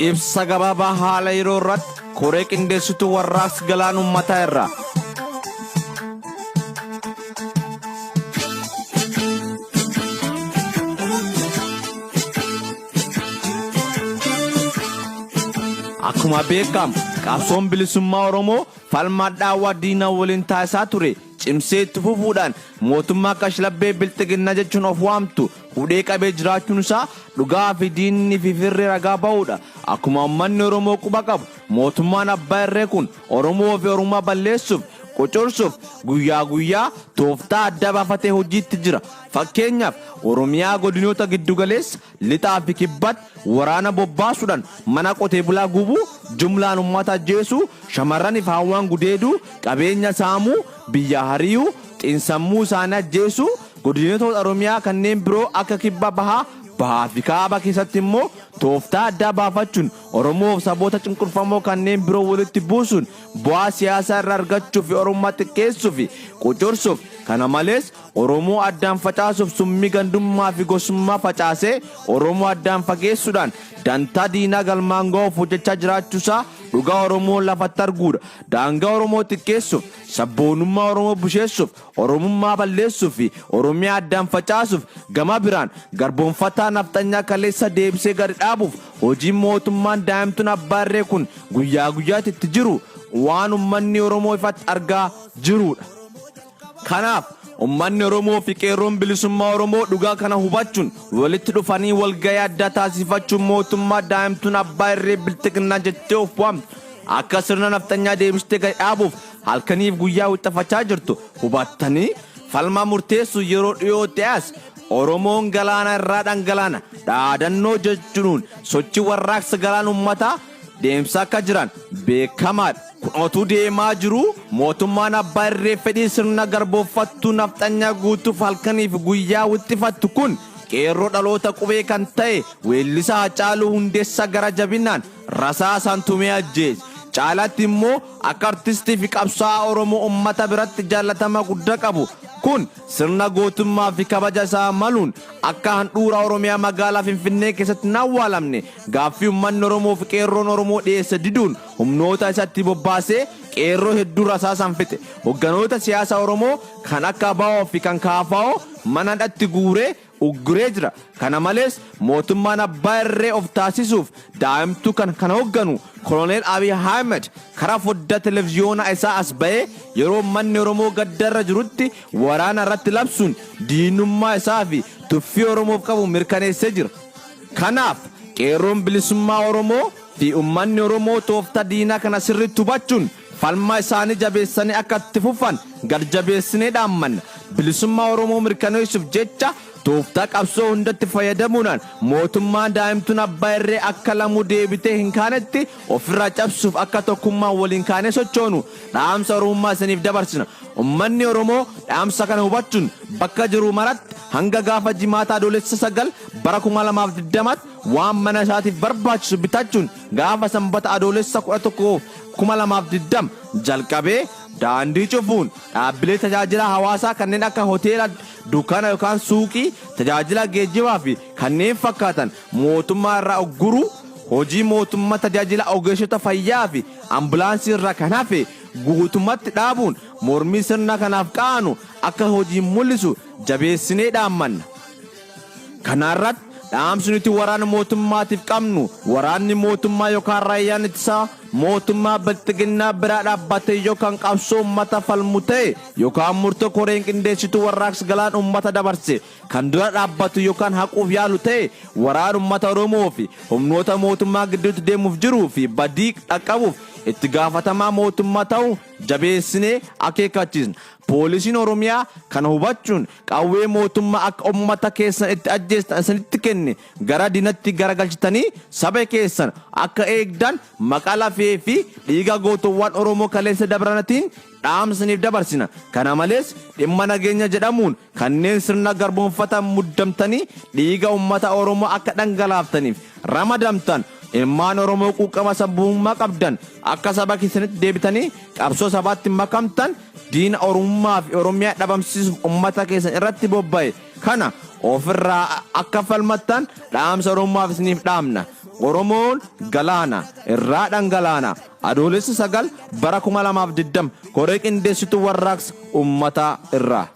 Ibsa gabaabaa haala yeroo irratti koree qindeessituu warraaqsa galaana uummataa irraa. Akkuma beekamu qabsoon bilisummaa Oromoo falmaa dhaawaa diinaa waliin taasisaa ture cimsee itti fufuudhaan mootummaa kashlabbee bilxiginnaa jechuun of waamtu hudhee qabee jiraachuun isaa dhugaa fi diinni fi firree ragaa ba'uudha. Akkuma uummanni Oromoo quba qabu mootummaan abbaa irree kun Oromoo fi Oromummaa balleessuuf qocorsuuf guyyaa guyyaa tooftaa adda baafatee hojiitti jira. Fakkeenyaaf Oromiyaa godinoota giddugaleessa lixaa fi kibbaatti waraana bobbaasuudhaan mana qotee bulaa gubuu, jumlaan uummata ajjeesuu, shamarraniif hawwaan gudeeduu, qabeenya saamuu, biyya hariiyuu, xiinsammuu isaanii ajjeesuu, godinoota Oromiyaa kanneen biroo akka kibba bahaa fi kaaba keessatti immoo tooftaa addaa baafachuun Oromoo fi saboota cunqurfamoo kanneen biroo walitti buusuun bu'aa siyaasaa irraa argachuuf fi Oromummaa xiqqeessuuf fi qocorsuuf, kana malees Oromoo addaan facaasuuf summii gandummaa fi gosummaa facaasee Oromoo addaan fageessuudhaan dantaa diinaa galmaan ga'uuf hojjechaa jiraachuusaa dhugaa Oromoo lafatti arguudha. Daangaa Oromoo xiqqeessuuf, sabboonummaa Oromoo busheessuuf, Oromummaa balleessuuf fi Oromiyaa addaan facaasuuf gama biraan garboonfataa nafxanyaa kaleessa deebisee gadi dhaabuuf hojiin mootummaan daa'imtuun abbaa irree kun guyyaa guyyaatti itti jiru waan uummanni Oromoo ifatti argaa jiruudha. Kanaaf uummanni Oromoo fi qeerroon bilisummaa Oromoo dhugaa kana hubachuun walitti dhufanii walgahii addaa taasifachuun mootummaa daa'imtuun abbaa irree bilxiginnaa jettee of waamtu akka sirna nafxanyaa deebistee gadi dhaabuuf halkaniif guyyaa wixxafachaa jirtu hubattanii falma murteessu yeroo dhiyoo ta'as Oromoon galaana irraa dhangalaana dhaadannoo jechuun sochii warraaqsa galaana uummataa deemsa akka jiran beekamaadha. Kun otuu deemaa jiru mootummaan abbaa irree fedhii sirna garbooffattuu nafxanyaa guutuuf halkaniif guyyaa wixxifattu kun qeerroo dhaloota qubee kan ta'e weellisaa Haacaaluu Hundeessaa gara jabinaan rasaasaan tumee ajjeese. Caalaatti immoo akka artistii fi qabsaa'aa Oromoo uummata biratti jaallatama guddaa qabu kun sirna gootummaa fi kabaja isaa maluun akka handhuura Oromiyaa magaalaa Finfinnee keessatti hin awwaalamne gaaffii uummanni Oromoo fi qeerroon Oromoo dhiyeesse diduun humnoota isatti bobbaasee qeerroo hedduu rasaasaan fixe. Hogganoota siyaasaa Oromoo kan akka ABO fi kan KFO mana hidhaatti guuree ugguree jira. Kana malees mootummaan abbaa irree of taasisuuf daa'imtuu kan hogganu Koloneel Abiy Ahmed karaa foddaa televiziyoonaa isaa as ba'ee yeroo uummanni Oromoo gaddarra jirutti waraana irratti labsuun diinummaa isaa fi tuffii Oromoof qabu mirkaneessee jira. Kanaaf qeerroon bilisummaa Oromoo fi uummanni Oromoo tooftaa diinaa kana sirriitti hubachuun falma isaanii jabeessanii akka itti fufan gad jabeessinee dhaammanna. Bilisummaa Oromoo mirkaneessuuf jecha tooftaa qabsoo hundatti fayyadamuudhaan mootummaan daa'imtuun abbaa irree akka lamuu deebitee hin kaanetti ofirraa cabsuuf akka tokkummaan waliin kaanee sochoonu dhaamsa Oromummaa isiniif dabarsina. Uummanni Oromoo dhaamsa kana hubachuun bakka jiru maratti hanga gaafa Jimaataa Adoolessa 9 bara 2020 waan mana isaatiif barbaachisu bitachuun gaafa Sanbata Adoolessa 11 2020 jalqabee daandii cufuun dhaabbilee tajaajila hawaasaa kanneen akka hoteela, dukkaana yookaan suuqii, tajaajila geejjibaa fi kanneen fakkaatan mootummaa irraa ugguruu, hojii mootummaa tajaajila ogeessota fayyaa fi ambulaansii irraa kan hafe guutummaatti dhaabuun mormii sirna kanaaf qaanu akka hojii mul'isu jabeessinee dhaammanna. Kanarratti dhaamsi nuti waraana mootummaatiif qabnu waraanni mootummaa yookaan raayyaan ittisaa mootummaa bilxiginnaa biraa dhaabbatee yookaan qabsoo uummata falmu ta'e yookaan murtoo koreen qindeessituu warraaqsa galaana uummata dabarse kan dura dhaabbatu yookaan haquuf yaalu ta'e waraana uummata Oromoo fi humnoota mootummaa gidduutti deemuuf jiruu fi badii dhaqqabuuf itti gaafatamaa mootummaa ta'uu jabeessinee akeekkachiisna. Poolisiin Oromiyaa kana hubachuun qawwee mootummaa akka uummata keessan itti ajjeestan isinitti kenne gara diinatti garagalchitanii saba keessan akka eegdan maqaa lafee fi dhiiga gootuwwan Oromoo kaleessa dabranatiin dhaamsaniif dabarsina. Kana malees dhimma nageenya jedhamuun kanneen sirna garboonfatan muddamtanii dhiiga uummata Oromoo akka dhangalaaftaniif ramadamtan ilmaan Oromoo quuqama sabboonummaa qabdan akka saba keessanitti deebitanii qabsoo sabaatti makamtan diina Oromummaa fi Oromiyaa dhabamsiisuuf uummata keessan irratti bobba'e kana ofirraa akka falmattan dhaamsa Oromoof isiniif dhaamna. Oromoon galaana irraa dhangalaana. Adoolessa 9 bara 2020 koree qindeessituu warraaqsa uummataa irraa.